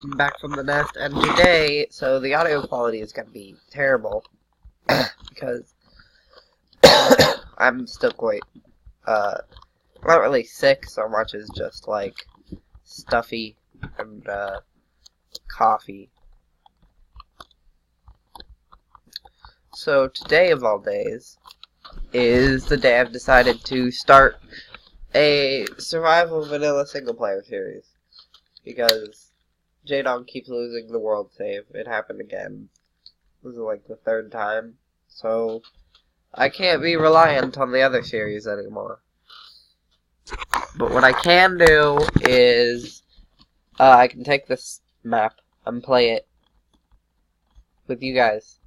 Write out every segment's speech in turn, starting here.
I'm back from the nest, and today, so the audio quality is gonna be terrible because I'm still quite, not really sick so much as just like stuffy and coffee. So today of all days is the day I've decided to start a survival vanilla single player series because J-Dog keeps losing the world save. It happened again. This is like the third time. So I can't be reliant on the other series anymore. But what I can do is I can take this map and play it with you guys.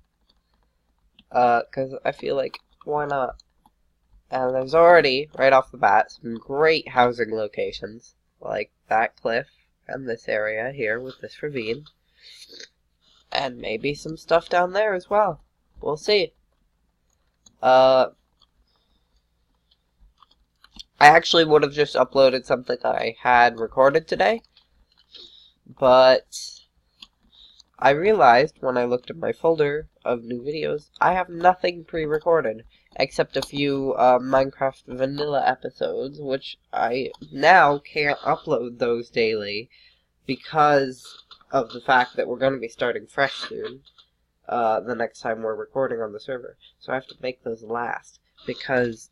Because I feel like, why not? And there's already, right off the bat, some great housing locations, like that cliff and this area here with this ravine. And maybe some stuff down there as well. We'll see. I actually would have just uploaded something I had recorded today, but I realized when I looked at my folder of new videos, I have nothing pre-recorded except a few Minecraft vanilla episodes, which I now can't upload those daily because of the fact that we're going to be starting fresh soon, the next time we're recording on the server. So I have to make those last, because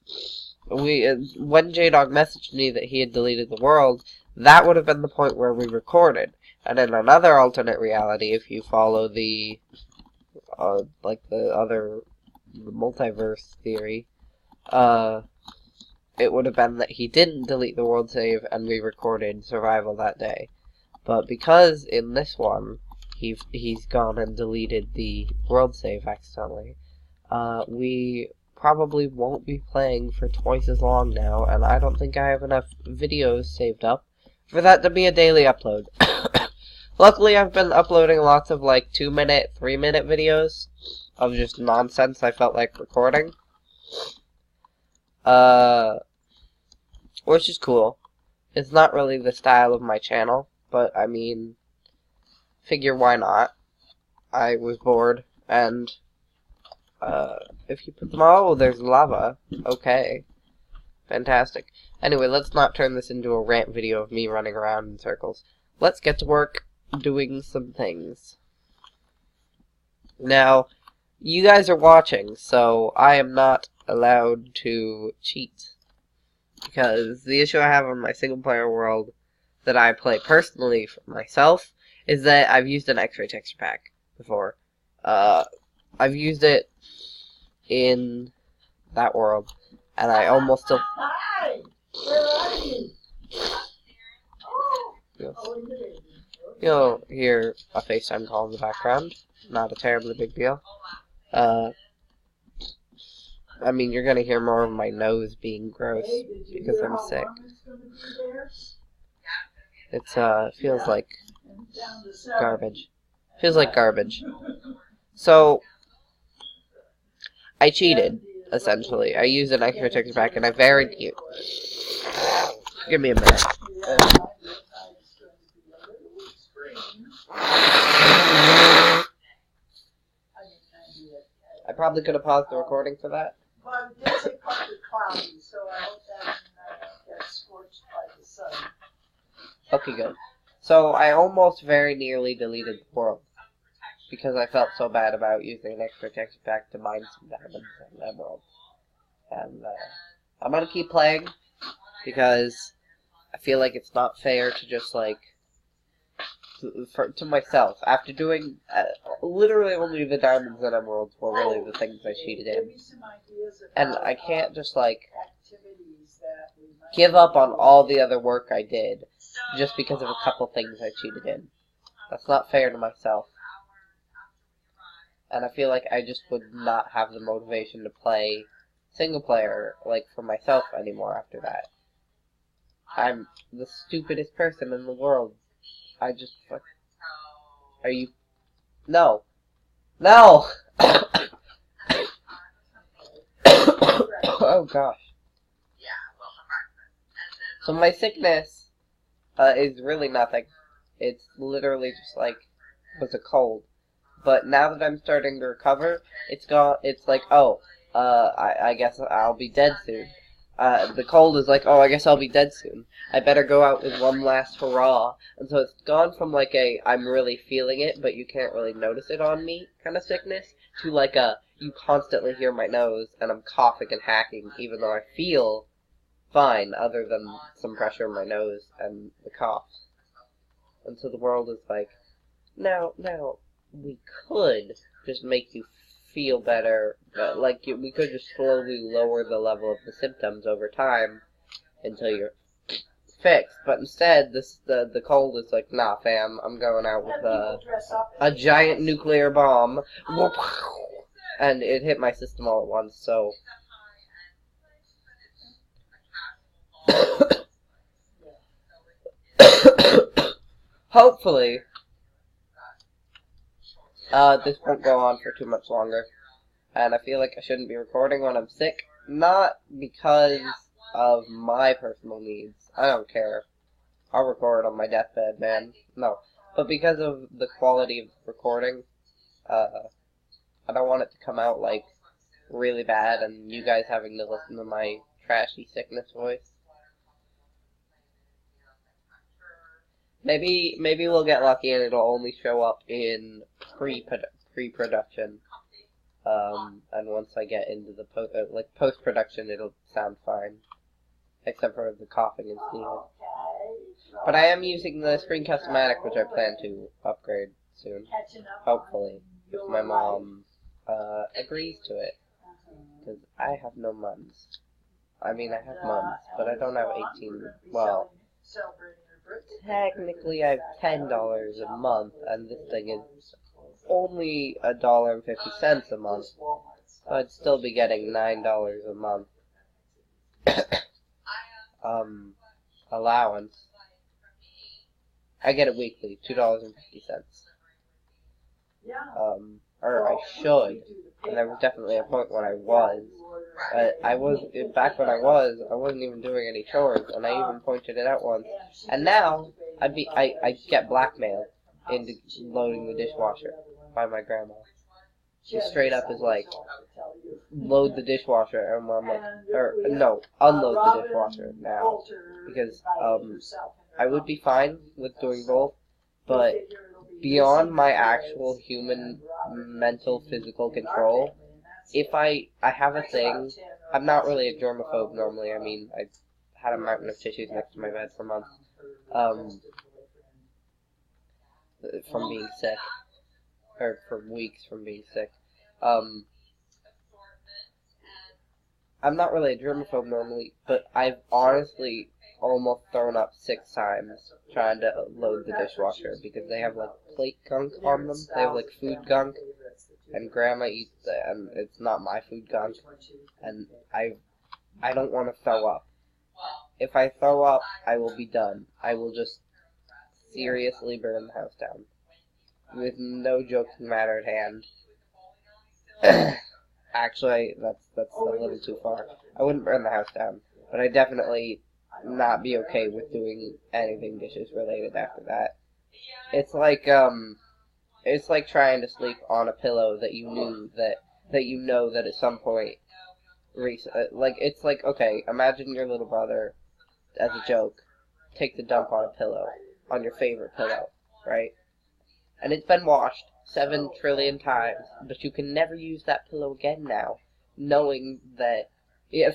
when J-Dog messaged me that he had deleted the world, that would have been the point where we recorded. And in another alternate reality, if you follow the, like the multiverse theory, it would have been that he didn't delete the world save and we recorded survival that day. But because in this one, he's gone and deleted the world save accidentally, we probably won't be playing for twice as long now, and I don't think I have enough videos saved up for that to be a daily upload. Luckily, I've been uploading lots of like 2-minute, 3-minute videos of just nonsense I felt like recording. Which is cool. It's not really the style of my channel, but I mean, figure why not? I was bored, and if you put them all, there's lava. Okay. Fantastic. Anyway, let's not turn this into a rant video of me running around in circles. Let's get to work doing some things. Now, you guys are watching, so I am not allowed to cheat. Because the issue I have on my single-player world that I play personally for myself is that I've used an X-ray texture pack before. I've used it in that world, and I almost still... Hi! Where are you? Yes. You'll hear a FaceTime call in the background. Not a terribly big deal. I mean, you're gonna hear more of my nose being gross because I'm sick. It's, feels like garbage. Feels like garbage. So, I cheated, essentially. I used an extra texture pack and I varied you. Give me a minute. I probably could have paused the recording for that. Well, it did say partly cloudy, so I hope that gets scorched by the sun. Okay, good. So, I almost very nearly deleted the world because I felt so bad about using an extra texture pack to mine some diamonds and emeralds. And, I'm gonna keep playing because I feel like it's not fair to just, like, to myself. After doing literally only the diamonds and emeralds were really the things I cheated in. And I can't just, like, give up on all the other work I did just because of a couple things I cheated in. That's not fair to myself. And I feel like I just would not have the motivation to play single player, like, for myself anymore after that. I'm the stupidest person in the world. I just, are you, no, no, oh gosh. So my sickness, is really nothing. It's literally just like, was a cold. But now that I'm starting to recover, it's like, oh, I guess I'll be dead soon. The cold is like, oh, I guess I'll be dead soon. I better go out with one last hurrah. And so it's gone from like a, I'm really feeling it, but you can't really notice it on me kind of sickness, to like a, you constantly hear my nose, and I'm coughing and hacking, even though I feel fine, other than some pressure in my nose and the cough. And so the world is like, now, we could just make you feel better, like, we could just slowly lower the level of the symptoms over time until you're fixed. But instead, the cold is like, nah, fam, I'm going out with a giant nuclear bomb, and it hit my system all at once, so... Hopefully, this won't go on for too much longer, and I feel like I shouldn't be recording when I'm sick, not because of my personal needs, I don't care, I'll record on my deathbed, man, no, but because of the quality of the recording. I don't want it to come out, like, really bad, and you guys having to listen to my trashy sickness voice. Maybe we'll get lucky and it'll only show up in pre-production. And once I get into the post-production, it'll sound fine, except for the coughing and sneezing. But I am using the Screencast-O-Matic, which I plan to upgrade soon, hopefully, if my mom agrees to it, because I have no mums. I mean, I have mums, but I don't have 18. Well, technically, I have $10 a month, and this thing is only $1.50 a month, so I'd still be getting $9 a month allowance. I get it weekly, $2.50. Or I should. And there was definitely a point when I was. Back when I wasn't even doing any chores, and I even pointed it out once. And now, I get blackmailed into loading the dishwasher by my grandma. She straight up is like, load the dishwasher, and I'm like, no, unload the dishwasher now. Because, I would be fine with doing both, but beyond my actual human mental physical control, if I have a thing, I'm not really a germaphobe normally. I mean, I had a mountain of tissues next to my bed for months, from being sick, or for weeks from being sick. I'm not really a germaphobe normally, but I've honestly almost thrown up 6 times trying to load the dishwasher because they have like plate gunk on them. They have like food gunk, and Grandma eats it, and it's not my food gunk, and I don't want to throw up. If I throw up, I will be done. I will just seriously burn the house down, with no joking matter at hand. Actually, that's a little too far. I wouldn't burn the house down, but I'd definitely not be okay with doing anything dishes related after that. It's like trying to sleep on a pillow that you knew that you know that at some point, it's like, okay, imagine your little brother, as a joke, takes a dump on a pillow, on your favorite pillow, right? And it's been washed 7 trillion times, but you can never use that pillow again now, knowing that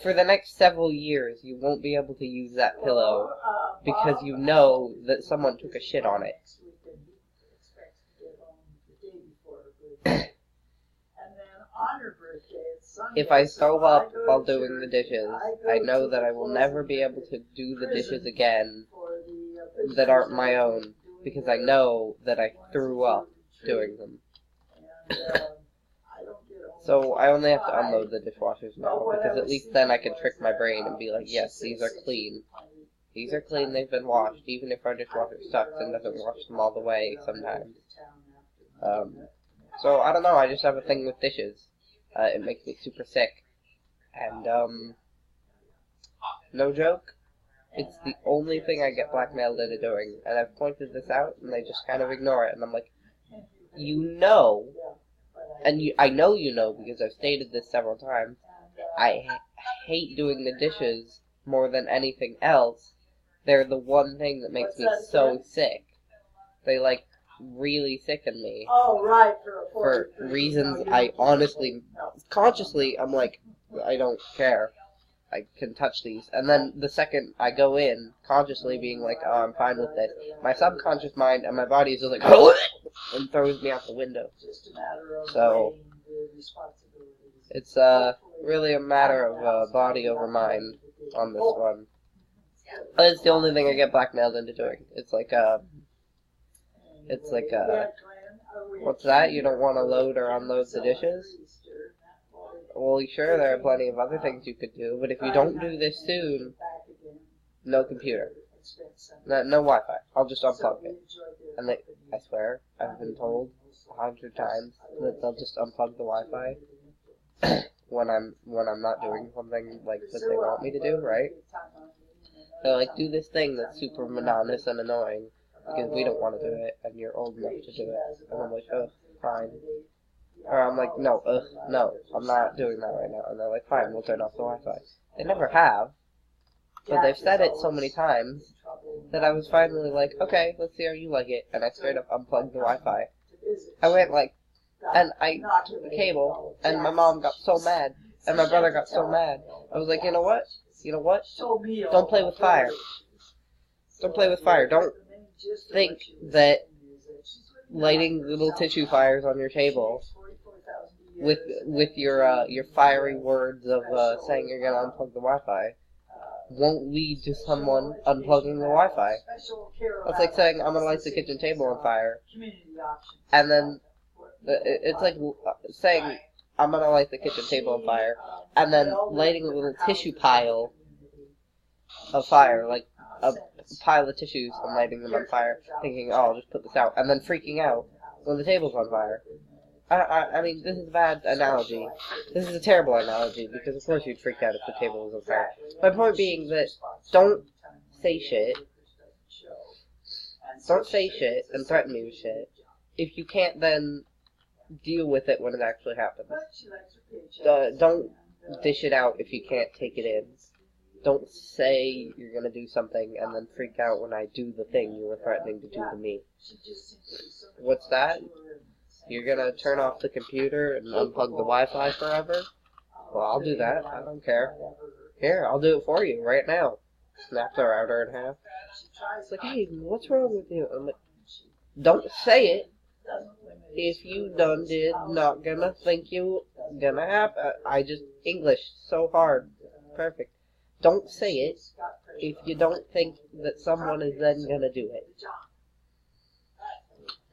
for the next several years you won't be able to use that pillow because you know that someone took a shit on it. If I throw up while doing the dishes, I know that I will never be able to do the dishes again that aren't my own, because I know that I threw up doing them. So I only have to unload the dishwashers now, because at least then I can trick my brain and be like, yes, these are clean. These are clean, they've been washed, even if our dishwasher sucks and doesn't wash them all the way sometimes. So I don't know, I just have a thing with dishes. It makes me super sick. And, no joke, It's the only thing I get blackmailed into doing, and I've pointed this out, and they just kind of ignore it, and I'm like, you know, and I know you know because I've stated this several times, I hate doing the dishes more than anything else. They're the one thing that makes me so sick. They, like, really sicken me. Oh, right. For reasons I honestly, consciously, I'm like, I don't care. I can touch these. And then the second I go in, consciously being like, oh, I'm fine with this, my subconscious mind and my body is just like, and throws me out the window. So, it's really a matter of body over mind on this one. But it's the only thing I get blackmailed into doing. It's like, what's that? You don't want to load or unload the dishes? Well, sure, there are plenty of other things you could do, but if you don't do this soon, no computer. No Wi-Fi. I'll just unplug it. And I swear, I've been told 100 times that they'll just unplug the Wi-Fi when I'm not doing something like that they want me to do, right? They're like, do this thing that's super monotonous and annoying because we don't want to do it and you're old enough to do it. And I'm like, oh, fine. Or I'm like, no, I'm not doing that right now. And they're like, fine, we'll turn off the Wi-Fi. They never have, but they've said it so many times that I was finally like, okay, let's see how you like it. And I straight up unplugged the Wi-Fi. I went like, and I took the cable, and my mom got so mad, and my brother got so mad. I was like, you know what? Don't play with fire. Don't play with fire. Don't think that lighting little tissue fires on your table with your fiery words of saying you're gonna unplug the Wi-Fi won't lead to someone unplugging the Wi-Fi. That's like saying I'm gonna light the kitchen table on fire, and then it's like saying I'm gonna light the kitchen table on fire, and then lighting a little tissue pile of fire, like a pile of tissues, and lighting them on fire, thinking, oh, I'll just put this out, and then freaking out when the table's on fire. I mean, this is a bad analogy. This is a terrible analogy, because of course you'd freak out if the table was on fire. My point being that don't say shit. Don't say shit and threaten me with shit if you can't then deal with it when it actually happens. Don't dish it out if you can't take it in. Don't say you're gonna do something and then freak out when I do the thing you were threatening to do to me. What's that? You're gonna turn off the computer and unplug the Wi-Fi forever? Well, I'll do that. I don't care. Here, I'll do it for you right now. Snap the router in half. It's like, hey, what's wrong with you? I'm like, don't say it if you done did not gonna think you gonna happen. I just English so hard. Perfect. Don't say it if you don't think that someone is then gonna do it.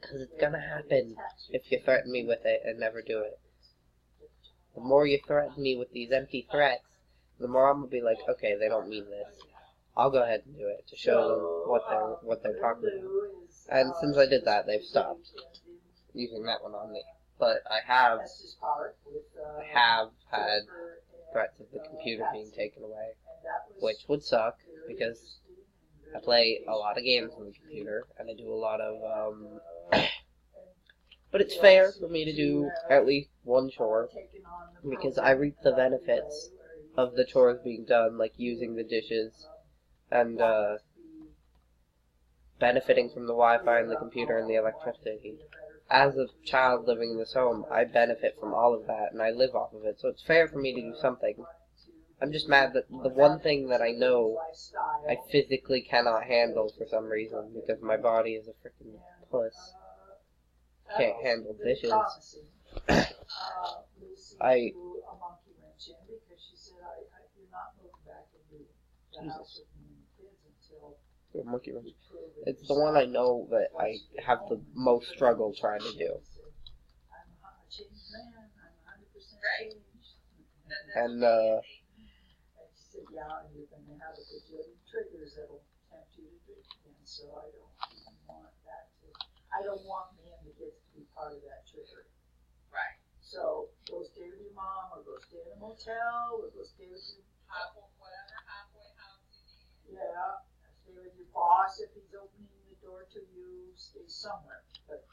Because it's gonna happen if you threaten me with it and never do it. The more you threaten me with these empty threats, the more I'm gonna be like, okay, they don't mean this. I'll go ahead and do it to show them what they're talking about. And since I did that, they've stopped using that one on me. But I have had threats of the computer being taken away, which would suck because I play a lot of games on the computer and I do a lot of but it's fair for me to do at least one chore because I reap the benefits of the chores being done, like using the dishes and benefiting from the Wi-Fi and the computer and the electricity. As a child living in this home, I benefit from all of that and I live off of it, so it's fair for me to do something. I'm just mad that the one thing that I know I physically cannot handle for some reason because my body is a freaking puss. Can't handle dishes. Jesus. Monkey wrench. It's the one I know that I have the most struggle trying to do. And I don't want me and the kids to be part of that trigger. Right. So go stay with your mom, or go stay in a motel, or go stay with your halfway house you need. Yeah, stay with your boss if he's opening the door to you, stay somewhere. But